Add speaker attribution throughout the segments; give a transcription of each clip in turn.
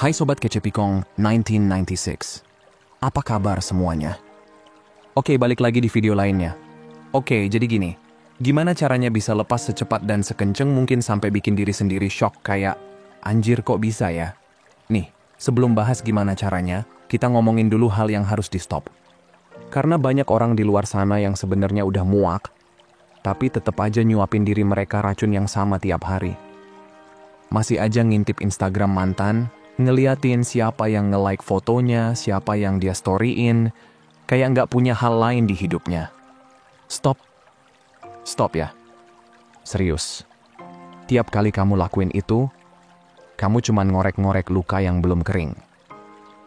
Speaker 1: Hai Sobat Kecepikong 1996. Apa kabar semuanya? Oke, balik lagi di video lainnya. Oke, jadi gini. Gimana caranya bisa lepas secepat dan sekenceng mungkin sampai bikin diri sendiri shock kayak, anjir kok bisa ya? Nih, sebelum bahas gimana caranya, kita ngomongin dulu hal yang harus di stop. Karena banyak orang di luar sana yang sebenarnya udah muak, tapi tetap aja nyuapin diri mereka racun yang sama tiap hari. Masih aja ngintip Instagram mantan, ngeliatin siapa yang nge-like fotonya, siapa yang dia storyin, kayak nggak punya hal lain di hidupnya. Stop. Stop ya. Serius. Tiap kali kamu lakuin itu, kamu cuman ngorek-ngorek luka yang belum kering.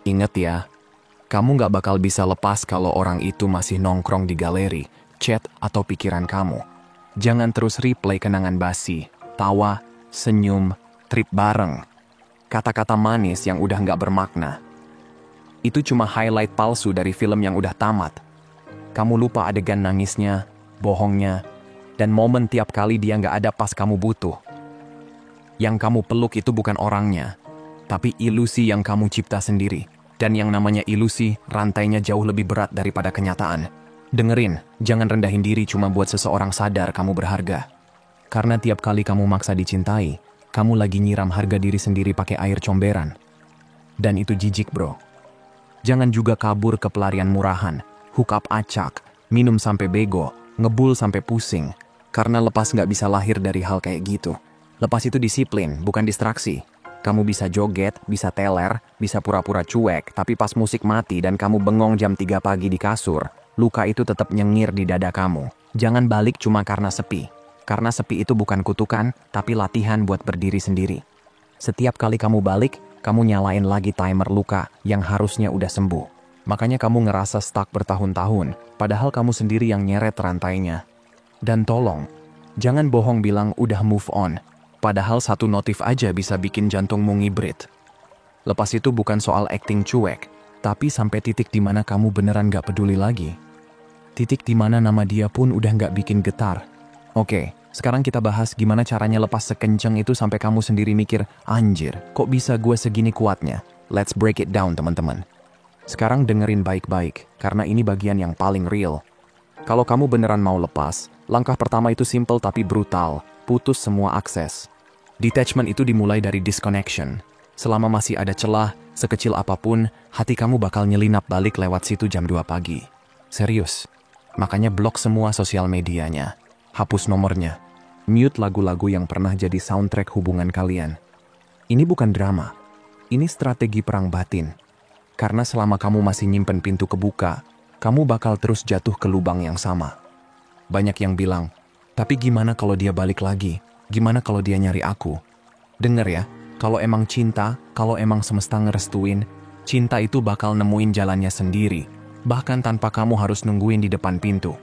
Speaker 1: Ingat ya, kamu nggak bakal bisa lepas kalau orang itu masih nongkrong di galeri, chat, atau pikiran kamu. Jangan terus replay kenangan basi, tawa, senyum, trip bareng. Kata-kata manis yang udah nggak bermakna. Itu cuma highlight palsu dari film yang udah tamat. Kamu lupa adegan nangisnya, bohongnya, dan momen tiap kali dia nggak ada pas kamu butuh. Yang kamu peluk itu bukan orangnya, tapi ilusi yang kamu cipta sendiri. Dan yang namanya ilusi, rantainya jauh lebih berat daripada kenyataan. Dengerin, jangan rendahin diri cuma buat seseorang sadar kamu berharga. Karena tiap kali kamu maksa dicintai, kamu lagi nyiram harga diri sendiri pakai air comberan. Dan itu jijik, bro. Jangan juga kabur ke pelarian murahan, hook up acak, minum sampai bego, ngebul sampai pusing. Karena lepas nggak bisa lahir dari hal kayak gitu. Lepas itu disiplin, bukan distraksi. Kamu bisa joget, bisa teler, bisa pura-pura cuek, tapi pas musik mati dan kamu bengong jam 3 pagi di kasur, luka itu tetap nyengir di dada kamu. Jangan balik cuma karena sepi. Karena sepi itu bukan kutukan, tapi latihan buat berdiri sendiri. Setiap kali kamu balik, kamu nyalain lagi timer luka yang harusnya udah sembuh. Makanya kamu ngerasa stuck bertahun-tahun, padahal kamu sendiri yang nyeret rantainya. Dan tolong, jangan bohong bilang udah move on, padahal satu notif aja bisa bikin jantungmu ngibrit. Lepas itu bukan soal acting cuek, tapi sampai titik dimana kamu beneran gak peduli lagi. Titik dimana nama dia pun udah gak bikin getar. Oke, sekarang kita bahas gimana caranya lepas sekenceng itu sampai kamu sendiri mikir, anjir, kok bisa gue segini kuatnya? Let's break it down, teman-teman. Sekarang dengerin baik-baik, karena ini bagian yang paling real. Kalau kamu beneran mau lepas, langkah pertama itu simple tapi brutal, putus semua akses. Detachment itu dimulai dari disconnection. Selama masih ada celah, sekecil apapun, hati kamu bakal nyelinap balik lewat situ jam 2 pagi. Serius. Makanya blok semua sosial medianya. Hapus nomornya. Mute lagu-lagu yang pernah jadi soundtrack hubungan kalian. Ini bukan drama. Ini strategi perang batin. Karena selama kamu masih nyimpen pintu kebuka, kamu bakal terus jatuh ke lubang yang sama. Banyak yang bilang, tapi gimana kalau dia balik lagi? Gimana kalau dia nyari aku? Dengar ya, kalau emang cinta, kalau emang semesta ngerestuin, cinta itu bakal nemuin jalannya sendiri, bahkan tanpa kamu harus nungguin di depan pintu.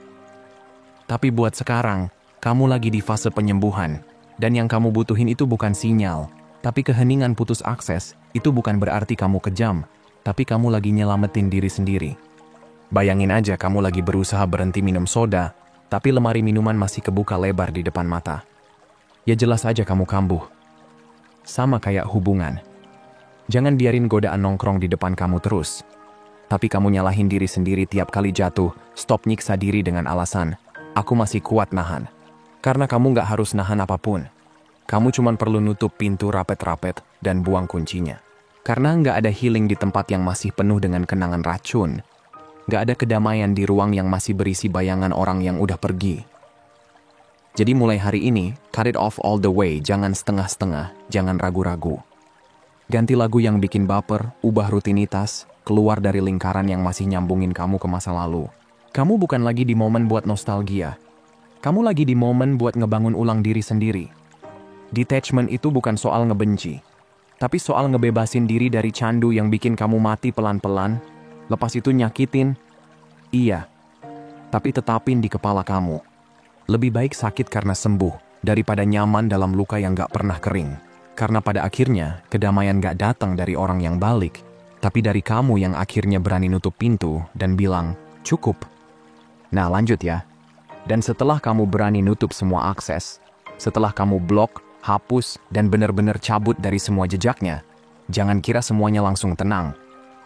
Speaker 1: Tapi buat sekarang, kamu lagi di fase penyembuhan, dan yang kamu butuhin itu bukan sinyal, tapi keheningan putus akses. Itu bukan berarti kamu kejam, tapi kamu lagi nyelamatin diri sendiri. Bayangin aja kamu lagi berusaha berhenti minum soda, tapi lemari minuman masih kebuka lebar di depan mata. Ya jelas aja kamu kambuh. Sama kayak hubungan. Jangan biarin godaan nongkrong di depan kamu terus. Tapi kamu nyalahin diri sendiri tiap kali jatuh, stop nyiksa diri dengan alasan, aku masih kuat nahan. Karena kamu nggak harus nahan apapun. Kamu cuma perlu nutup pintu rapet-rapet dan buang kuncinya. Karena nggak ada healing di tempat yang masih penuh dengan kenangan racun. Nggak ada kedamaian di ruang yang masih berisi bayangan orang yang udah pergi. Jadi mulai hari ini, cut it off all the way, jangan setengah-setengah, jangan ragu-ragu. Ganti lagu yang bikin baper, ubah rutinitas, keluar dari lingkaran yang masih nyambungin kamu ke masa lalu. Kamu bukan lagi di momen buat nostalgia. Kamu lagi di momen buat ngebangun ulang diri sendiri. Detachment itu bukan soal ngebenci, tapi soal ngebebasin diri dari candu yang bikin kamu mati pelan-pelan, lepas itu nyakitin, iya, tapi tetapin di kepala kamu. Lebih baik sakit karena sembuh, daripada nyaman dalam luka yang gak pernah kering. Karena pada akhirnya, kedamaian gak datang dari orang yang balik, tapi dari kamu yang akhirnya berani nutup pintu dan bilang, cukup. Nah lanjut ya. Dan setelah kamu berani nutup semua akses, setelah kamu blok, hapus, dan benar-benar cabut dari semua jejaknya, jangan kira semuanya langsung tenang.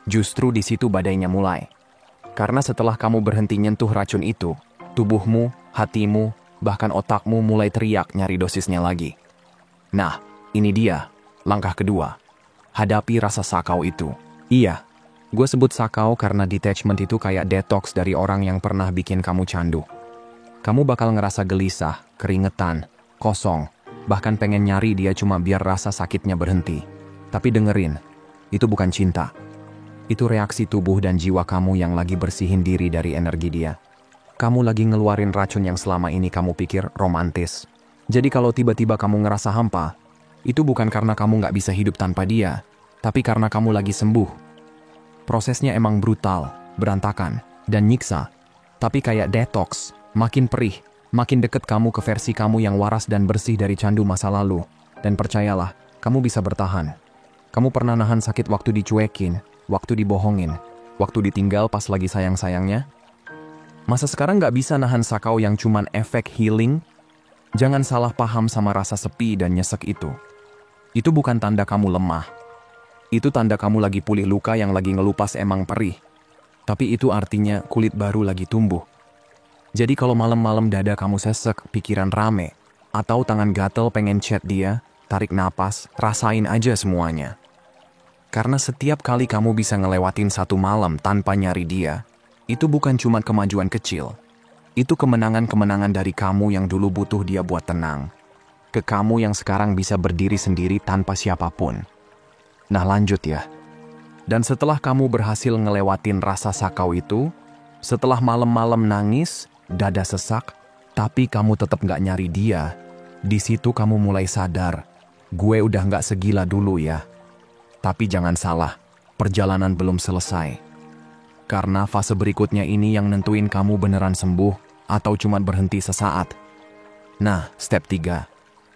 Speaker 1: Justru di situ badainya mulai. Karena setelah kamu berhenti nyentuh racun itu, tubuhmu, hatimu, bahkan otakmu mulai teriak nyari dosisnya lagi. Nah, ini dia, langkah kedua. Hadapi rasa sakau itu. Iya, gue sebut sakau karena detachment itu kayak detox dari orang yang pernah bikin kamu candu. Kamu bakal ngerasa gelisah, keringetan, kosong, bahkan pengen nyari dia cuma biar rasa sakitnya berhenti. Tapi dengerin, itu bukan cinta. Itu reaksi tubuh dan jiwa kamu yang lagi bersihin diri dari energi dia. Kamu lagi ngeluarin racun yang selama ini kamu pikir romantis. Jadi kalau tiba-tiba kamu ngerasa hampa, itu bukan karena kamu nggak bisa hidup tanpa dia, tapi karena kamu lagi sembuh. Prosesnya emang brutal, berantakan, dan nyiksa. Tapi kayak detox, makin perih, makin deket kamu ke versi kamu yang waras dan bersih dari candu masa lalu. Dan percayalah, kamu bisa bertahan. Kamu pernah nahan sakit waktu dicuekin, waktu dibohongin, waktu ditinggal pas lagi sayang-sayangnya? Masa sekarang nggak bisa nahan sakau yang cuman efek healing? Jangan salah paham sama rasa sepi dan nyesek itu. Itu bukan tanda kamu lemah. Itu tanda kamu lagi pulih luka yang lagi ngelupas emang perih. Tapi itu artinya kulit baru lagi tumbuh. Jadi kalau malam-malam dada kamu sesek, pikiran rame, atau tangan gatel pengen chat dia, tarik napas, rasain aja semuanya. Karena setiap kali kamu bisa ngelewatin satu malam tanpa nyari dia, itu bukan cuma kemajuan kecil. Itu kemenangan-kemenangan dari kamu yang dulu butuh dia buat tenang. Ke kamu yang sekarang bisa berdiri sendiri tanpa siapapun. Nah lanjut ya. Dan setelah kamu berhasil ngelewatin rasa sakau itu, setelah malam-malam nangis, dada sesak, tapi kamu tetap gak nyari dia, di situ kamu mulai sadar, gue udah gak segila dulu ya. Tapi jangan salah, perjalanan belum selesai. Karena fase berikutnya ini yang nentuin kamu beneran sembuh atau cuma berhenti sesaat. Nah, step 3.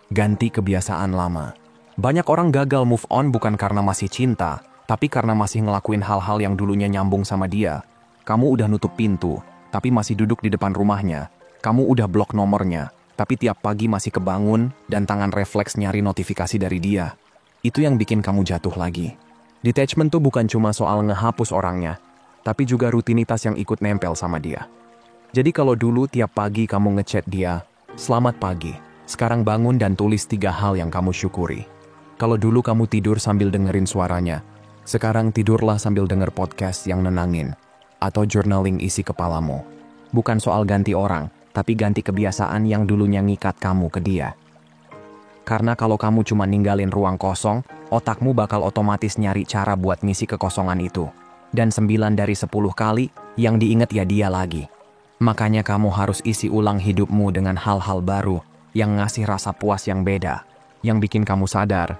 Speaker 1: Ganti kebiasaan lama. Banyak orang gagal move on bukan karena masih cinta, tapi karena masih ngelakuin hal-hal yang dulunya nyambung sama dia. Kamu udah nutup pintu, tapi masih duduk di depan rumahnya. Kamu udah blok nomornya, tapi tiap pagi masih kebangun dan tangan refleks nyari notifikasi dari dia. Itu yang bikin kamu jatuh lagi. Detachment tuh bukan cuma soal ngehapus orangnya, tapi juga rutinitas yang ikut nempel sama dia. Jadi kalau dulu tiap pagi kamu ngechat dia, "Selamat pagi, sekarang bangun dan tulis 3 hal yang kamu syukuri." Kalau dulu kamu tidur sambil dengerin suaranya, sekarang tidurlah sambil denger podcast yang nenangin, atau journaling isi kepalamu. Bukan soal ganti orang, tapi ganti kebiasaan yang dulunya ngikat kamu ke dia. Karena kalau kamu cuma ninggalin ruang kosong, otakmu bakal otomatis nyari cara buat ngisi kekosongan itu. Dan 9 dari 10 kali, yang diinget ya dia lagi. Makanya kamu harus isi ulang hidupmu dengan hal-hal baru, yang ngasih rasa puas yang beda, yang bikin kamu sadar,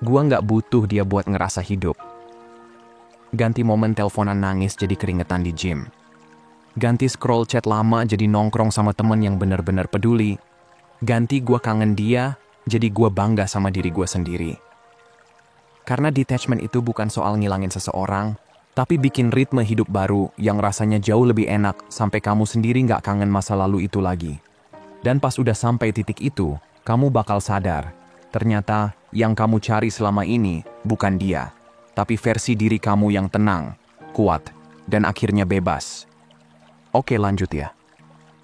Speaker 1: gua nggak butuh dia buat ngerasa hidup. Ganti momen teleponan nangis jadi keringetan di gym. Ganti scroll chat lama jadi nongkrong sama temen yang bener-bener peduli. Ganti gua kangen dia, jadi gua bangga sama diri gua sendiri. Karena detachment itu bukan soal ngilangin seseorang, tapi bikin ritme hidup baru yang rasanya jauh lebih enak sampai kamu sendiri nggak kangen masa lalu itu lagi. Dan pas udah sampai titik itu, kamu bakal sadar, ternyata yang kamu cari selama ini bukan dia, tapi versi diri kamu yang tenang, kuat, dan akhirnya bebas. Oke lanjut ya.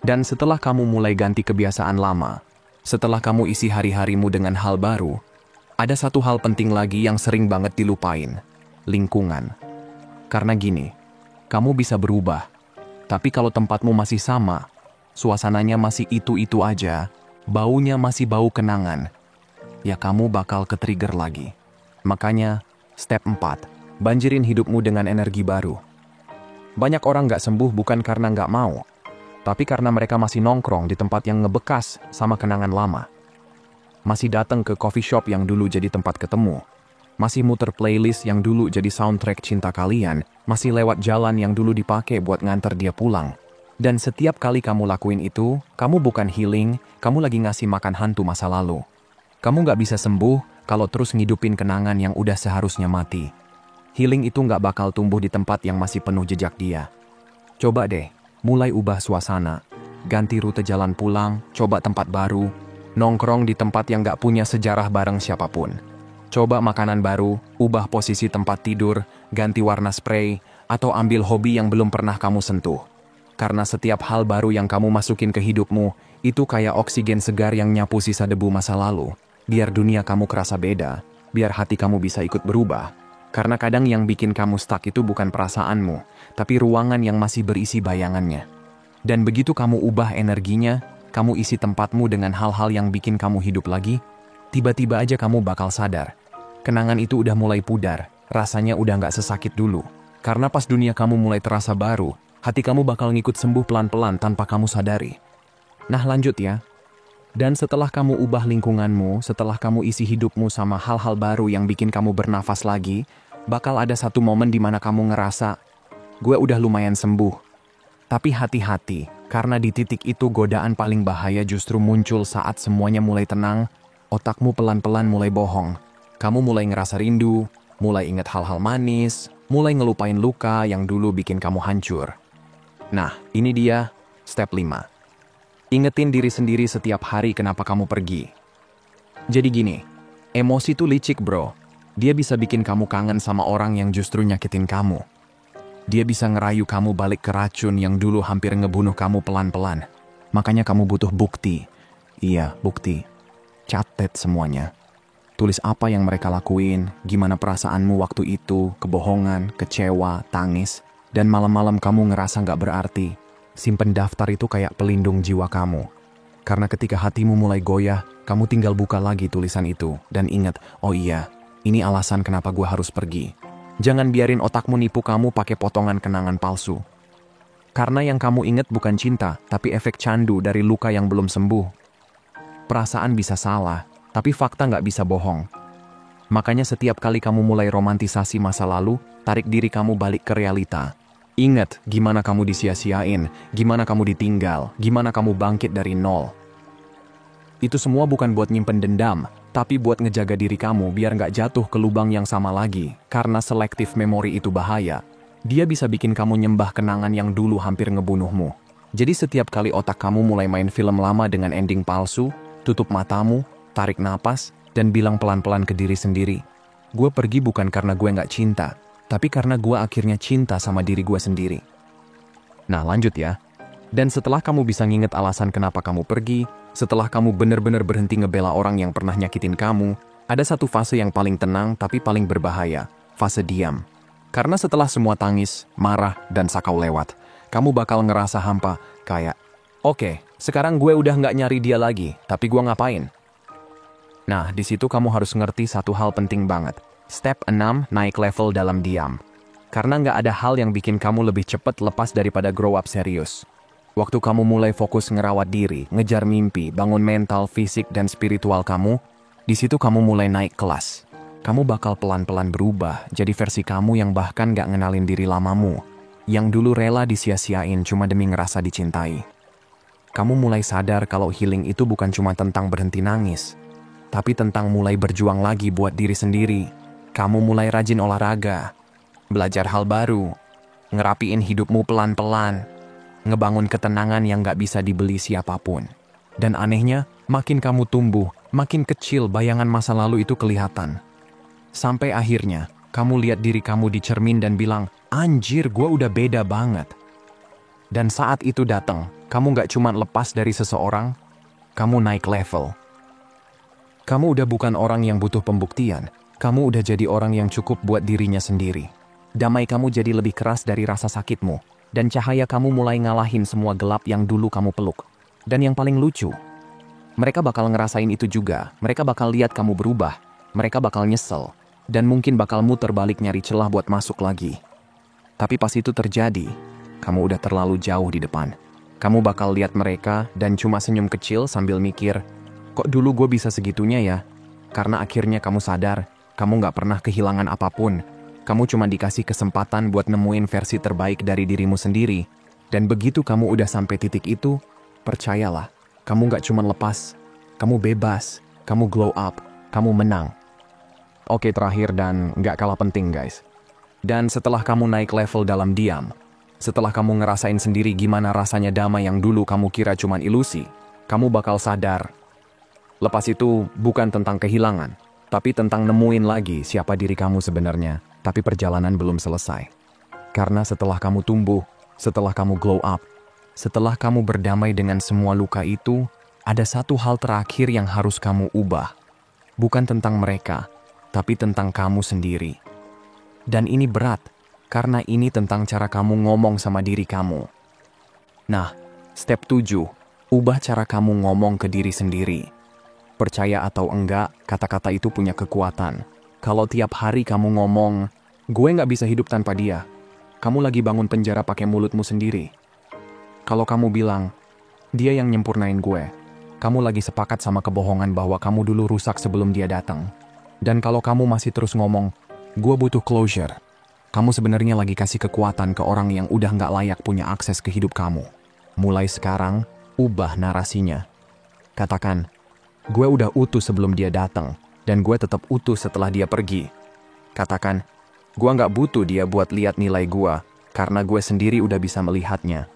Speaker 1: Dan setelah kamu mulai ganti kebiasaan lama, setelah kamu isi hari-harimu dengan hal baru, ada satu hal penting lagi yang sering banget dilupain, lingkungan. Karena gini, kamu bisa berubah, tapi kalau tempatmu masih sama, suasananya masih itu-itu aja, baunya masih bau kenangan, ya kamu bakal ke-trigger lagi. Makanya, step 4, banjirin hidupmu dengan energi baru. Banyak orang nggak sembuh bukan karena nggak mau, tapi karena mereka masih nongkrong di tempat yang ngebekas sama kenangan lama. Masih datang ke coffee shop yang dulu jadi tempat ketemu. Masih muter playlist yang dulu jadi soundtrack cinta kalian. Masih lewat jalan yang dulu dipakai buat nganter dia pulang. Dan setiap kali kamu lakuin itu, kamu bukan healing, kamu lagi ngasih makan hantu masa lalu. Kamu nggak bisa sembuh kalau terus ngidupin kenangan yang udah seharusnya mati. Healing itu nggak bakal tumbuh di tempat yang masih penuh jejak dia. Coba deh, mulai ubah suasana, ganti rute jalan pulang, coba tempat baru, nongkrong di tempat yang gak punya sejarah bareng siapapun. Coba makanan baru, ubah posisi tempat tidur, ganti warna spray, atau ambil hobi yang belum pernah kamu sentuh. Karena setiap hal baru yang kamu masukin ke hidupmu, itu kayak oksigen segar yang nyapu sisa debu masa lalu. Biar dunia kamu kerasa beda, biar hati kamu bisa ikut berubah. Karena kadang yang bikin kamu stuck itu bukan perasaanmu, tapi ruangan yang masih berisi bayangannya. Dan begitu kamu ubah energinya, kamu isi tempatmu dengan hal-hal yang bikin kamu hidup lagi, tiba-tiba aja kamu bakal sadar. Kenangan itu udah mulai pudar, rasanya udah nggak sesakit dulu. Karena pas dunia kamu mulai terasa baru, hati kamu bakal ngikut sembuh pelan-pelan tanpa kamu sadari. Nah lanjut ya. Dan setelah kamu ubah lingkunganmu, setelah kamu isi hidupmu sama hal-hal baru yang bikin kamu bernafas lagi, bakal ada satu momen di mana kamu ngerasa, gue udah lumayan sembuh. Tapi hati-hati, karena di titik itu godaan paling bahaya justru muncul saat semuanya mulai tenang, otakmu pelan-pelan mulai bohong. Kamu mulai ngerasa rindu, mulai ingat hal-hal manis, mulai ngelupain luka yang dulu bikin kamu hancur. Nah, ini dia step 5. Ingetin diri sendiri setiap hari kenapa kamu pergi. Jadi gini, emosi tuh licik bro. Dia bisa bikin kamu kangen sama orang yang justru nyakitin kamu. Dia bisa ngerayu kamu balik ke racun yang dulu hampir ngebunuh kamu pelan-pelan. Makanya kamu butuh bukti. Iya, bukti. Catat semuanya. Tulis apa yang mereka lakuin, gimana perasaanmu waktu itu, kebohongan, kecewa, tangis, dan malam-malam kamu ngerasa nggak berarti. Simpen daftar itu kayak pelindung jiwa kamu. Karena ketika hatimu mulai goyah, kamu tinggal buka lagi tulisan itu. Dan ingat, oh iya, ini alasan kenapa gue harus pergi. Jangan biarin otakmu nipu kamu pakai potongan kenangan palsu. Karena yang kamu ingat bukan cinta, tapi efek candu dari luka yang belum sembuh. Perasaan bisa salah, tapi fakta nggak bisa bohong. Makanya setiap kali kamu mulai romantisasi masa lalu, tarik diri kamu balik ke realita. Ingat gimana kamu disia-siain, gimana kamu ditinggal, gimana kamu bangkit dari nol. Itu semua bukan buat nyimpen dendam, tapi buat ngejaga diri kamu biar nggak jatuh ke lubang yang sama lagi. Karena selective memory itu bahaya. Dia bisa bikin kamu nyembah kenangan yang dulu hampir ngebunuhmu. Jadi setiap kali otak kamu mulai main film lama dengan ending palsu, tutup matamu, tarik napas, dan bilang pelan-pelan ke diri sendiri, gue pergi bukan karena gue nggak cinta, tapi karena gue akhirnya cinta sama diri gue sendiri. Nah lanjut ya. Dan setelah kamu bisa nginget alasan kenapa kamu pergi, setelah kamu bener-bener berhenti ngebela orang yang pernah nyakitin kamu, ada satu fase yang paling tenang tapi paling berbahaya, fase diam. Karena setelah semua tangis, marah, dan sakau lewat, kamu bakal ngerasa hampa, kayak, oke, sekarang gue udah nggak nyari dia lagi, tapi gue ngapain? Nah, di situ kamu harus ngerti satu hal penting banget. Step 6, naik level dalam diam. Karena nggak ada hal yang bikin kamu lebih cepat lepas daripada grow up serius. Waktu kamu mulai fokus ngerawat diri, ngejar mimpi, bangun mental, fisik, dan spiritual kamu, di situ kamu mulai naik kelas. Kamu bakal pelan-pelan berubah, jadi versi kamu yang bahkan nggak ngenalin diri lamamu, yang dulu rela disia-siain cuma demi ngerasa dicintai. Kamu mulai sadar kalau healing itu bukan cuma tentang berhenti nangis, tapi tentang mulai berjuang lagi buat diri sendiri. Kamu mulai rajin olahraga, belajar hal baru, ngerapiin hidupmu pelan-pelan, ngebangun ketenangan yang gak bisa dibeli siapapun. Dan anehnya, makin kamu tumbuh, makin kecil bayangan masa lalu itu kelihatan. Sampai akhirnya, kamu lihat diri kamu di cermin dan bilang, anjir gue udah beda banget. Dan saat itu datang, kamu gak cuma lepas dari seseorang, kamu naik level. Kamu udah bukan orang yang butuh pembuktian. Kamu udah jadi orang yang cukup buat dirinya sendiri. Damai kamu jadi lebih keras dari rasa sakitmu. Dan cahaya kamu mulai ngalahin semua gelap yang dulu kamu peluk. Dan yang paling lucu, mereka bakal ngerasain itu juga. Mereka bakal lihat kamu berubah. Mereka bakal nyesel. Dan mungkin bakal muter balik nyari celah buat masuk lagi. Tapi pas itu terjadi, kamu udah terlalu jauh di depan. Kamu bakal lihat mereka dan cuma senyum kecil sambil mikir, kok dulu gue bisa segitunya ya? Karena akhirnya kamu sadar, kamu gak pernah kehilangan apapun. Kamu cuma dikasih kesempatan buat nemuin versi terbaik dari dirimu sendiri. Dan begitu kamu udah sampai titik itu, percayalah, kamu gak cuma lepas, kamu bebas, kamu glow up, kamu menang. Oke, terakhir dan gak kalah penting guys. Dan setelah kamu naik level dalam diam, setelah kamu ngerasain sendiri gimana rasanya damai yang dulu kamu kira cuma ilusi, kamu bakal sadar, lepas itu bukan tentang kehilangan, tapi tentang nemuin lagi siapa diri kamu sebenarnya, tapi perjalanan belum selesai. Karena setelah kamu tumbuh, setelah kamu glow up, setelah kamu berdamai dengan semua luka itu, ada satu hal terakhir yang harus kamu ubah. Bukan tentang mereka, tapi tentang kamu sendiri. Dan ini berat, karena ini tentang cara kamu ngomong sama diri kamu. Nah, step 7, ubah cara kamu ngomong ke diri sendiri. Percaya atau enggak, kata-kata itu punya kekuatan. Kalau tiap hari kamu ngomong, gue nggak bisa hidup tanpa dia, kamu lagi bangun penjara pakai mulutmu sendiri. Kalau kamu bilang, dia yang nyempurnain gue, kamu lagi sepakat sama kebohongan bahwa kamu dulu rusak sebelum dia datang. Dan kalau kamu masih terus ngomong, gue butuh closure, kamu sebenarnya lagi kasih kekuatan ke orang yang udah nggak layak punya akses ke hidup kamu. Mulai sekarang, ubah narasinya. Katakan, gue udah utuh sebelum dia datang, dan gue tetap utuh setelah dia pergi. Katakan, gue nggak butuh dia buat lihat nilai gue, karena gue sendiri udah bisa melihatnya.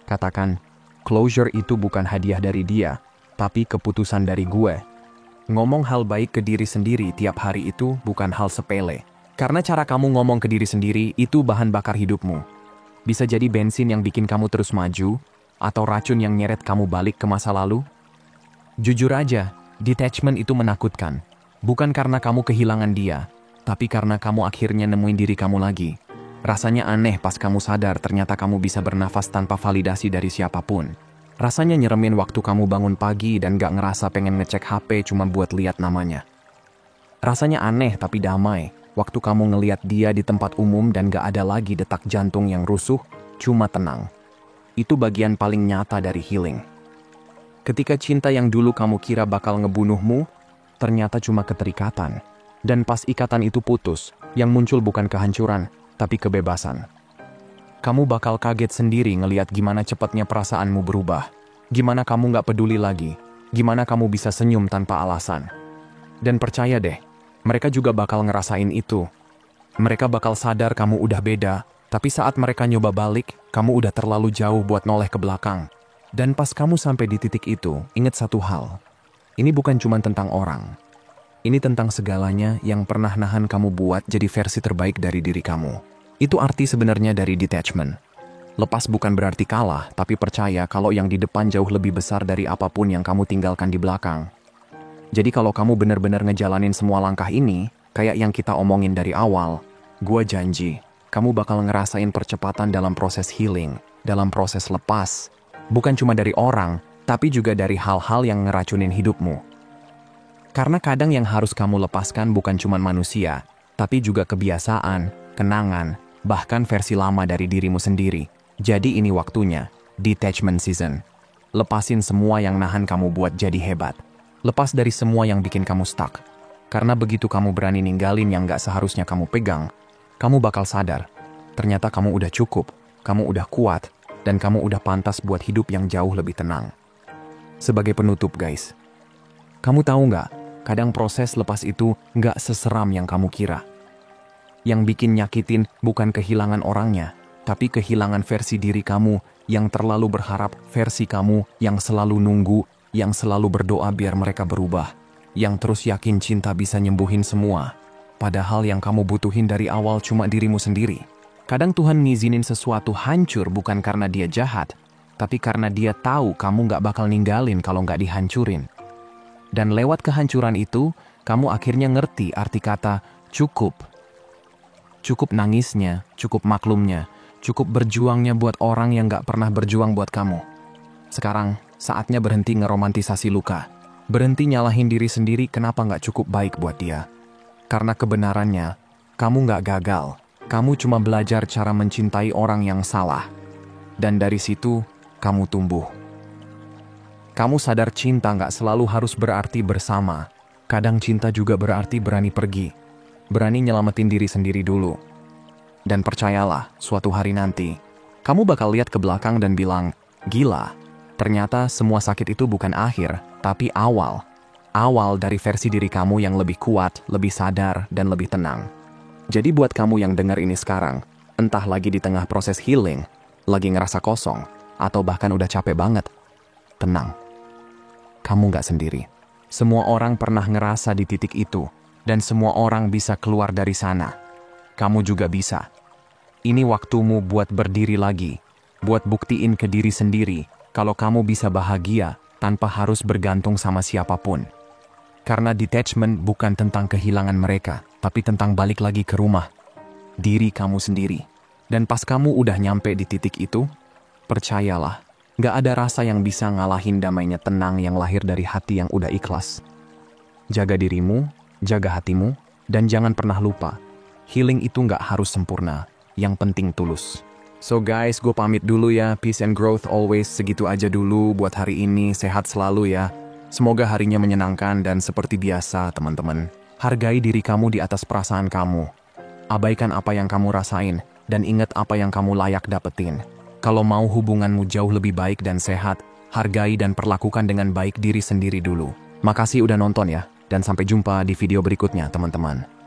Speaker 1: Katakan, closure itu bukan hadiah dari dia, tapi keputusan dari gue. Ngomong hal baik ke diri sendiri tiap hari itu bukan hal sepele. Karena cara kamu ngomong ke diri sendiri itu bahan bakar hidupmu. Bisa jadi bensin yang bikin kamu terus maju, atau racun yang nyeret kamu balik ke masa lalu. Jujur aja, detachment itu menakutkan. Bukan karena kamu kehilangan dia, tapi karena kamu akhirnya nemuin diri kamu lagi. Rasanya aneh pas kamu sadar ternyata kamu bisa bernafas tanpa validasi dari siapapun. Rasanya nyeremin waktu kamu bangun pagi dan gak ngerasa pengen ngecek HP cuma buat lihat namanya. Rasanya aneh tapi damai, waktu kamu ngeliat dia di tempat umum dan gak ada lagi detak jantung yang rusuh, cuma tenang. Itu bagian paling nyata dari healing. Ketika cinta yang dulu kamu kira bakal ngebunuhmu, ternyata cuma keterikatan. Dan pas ikatan itu putus, yang muncul bukan kehancuran, tapi kebebasan. Kamu bakal kaget sendiri ngeliat gimana cepatnya perasaanmu berubah. Gimana kamu gak peduli lagi. Gimana kamu bisa senyum tanpa alasan. Dan percaya deh, mereka juga bakal ngerasain itu. Mereka bakal sadar kamu udah beda, tapi saat mereka nyoba balik, kamu udah terlalu jauh buat noleh ke belakang. Dan pas kamu sampai di titik itu, ingat satu hal. Ini bukan cuma tentang orang. Ini tentang segalanya yang pernah nahan kamu buat jadi versi terbaik dari diri kamu. Itu arti sebenarnya dari detachment. Lepas bukan berarti kalah, tapi percaya kalau yang di depan jauh lebih besar dari apapun yang kamu tinggalkan di belakang. Jadi kalau kamu benar-benar ngejalanin semua langkah ini, kayak yang kita omongin dari awal, gue janji, kamu bakal ngerasain percepatan dalam proses healing, dalam proses lepas. Bukan cuma dari orang, tapi juga dari hal-hal yang ngeracunin hidupmu. Karena kadang yang harus kamu lepaskan bukan cuma manusia, tapi juga kebiasaan, kenangan, bahkan versi lama dari dirimu sendiri. Jadi ini waktunya, detachment season. Lepasin semua yang nahan kamu buat jadi hebat. Lepas dari semua yang bikin kamu stuck. Karena begitu kamu berani ninggalin yang gak seharusnya kamu pegang, kamu bakal sadar, ternyata kamu udah cukup, kamu udah kuat, dan kamu udah pantas buat hidup yang jauh lebih tenang. Sebagai penutup guys, kamu tahu gak, kadang proses lepas itu gak seseram yang kamu kira. Yang bikin nyakitin bukan kehilangan orangnya, tapi kehilangan versi diri kamu yang terlalu berharap, versi kamu yang selalu nunggu, yang selalu berdoa biar mereka berubah, yang terus yakin cinta bisa nyembuhin semua. Padahal yang kamu butuhin dari awal cuma dirimu sendiri. Kadang Tuhan ngizinin sesuatu hancur bukan karena dia jahat, tapi karena dia tahu kamu gak bakal ninggalin kalau gak dihancurin. Dan lewat kehancuran itu, kamu akhirnya ngerti arti kata cukup. Cukup nangisnya, cukup maklumnya, cukup berjuangnya buat orang yang gak pernah berjuang buat kamu. Sekarang, saatnya berhenti ngeromantisasi luka. Berhenti nyalahin diri sendiri kenapa gak cukup baik buat dia. Karena kebenarannya, kamu gak gagal. Kamu cuma belajar cara mencintai orang yang salah. Dan dari situ, kamu tumbuh. Kamu sadar cinta gak selalu harus berarti bersama. Kadang cinta juga berarti berani pergi. Berani nyelamatin diri sendiri dulu. Dan percayalah, suatu hari nanti, kamu bakal lihat ke belakang dan bilang, gila, ternyata semua sakit itu bukan akhir, tapi awal. Awal dari versi diri kamu yang lebih kuat, lebih sadar, dan lebih tenang. Jadi buat kamu yang dengar ini sekarang, entah lagi di tengah proses healing, lagi ngerasa kosong, atau bahkan udah capek banget, tenang. Kamu gak sendiri. Semua orang pernah ngerasa di titik itu. Dan semua orang bisa keluar dari sana. Kamu juga bisa. Ini waktumu buat berdiri lagi. Buat buktiin ke diri sendiri kalau kamu bisa bahagia tanpa harus bergantung sama siapapun. Karena detachment bukan tentang kehilangan mereka, tapi tentang balik lagi ke rumah. Diri kamu sendiri. Dan pas kamu udah nyampe di titik itu, percayalah, gak ada rasa yang bisa ngalahin damainya tenang yang lahir dari hati yang udah ikhlas. Jaga dirimu, jaga hatimu, dan jangan pernah lupa, healing itu gak harus sempurna, yang penting tulus. So guys, gue pamit dulu ya. Peace and growth always. Segitu aja dulu buat hari ini. Sehat selalu ya. Semoga harinya menyenangkan dan seperti biasa teman-teman. Hargai diri kamu di atas perasaan kamu. Abaikan apa yang kamu rasain dan ingat apa yang kamu layak dapetin. Kalau mau hubunganmu jauh lebih baik dan sehat, hargai dan perlakukan dengan baik diri sendiri dulu. Makasih udah nonton ya, dan sampai jumpa di video berikutnya teman-teman.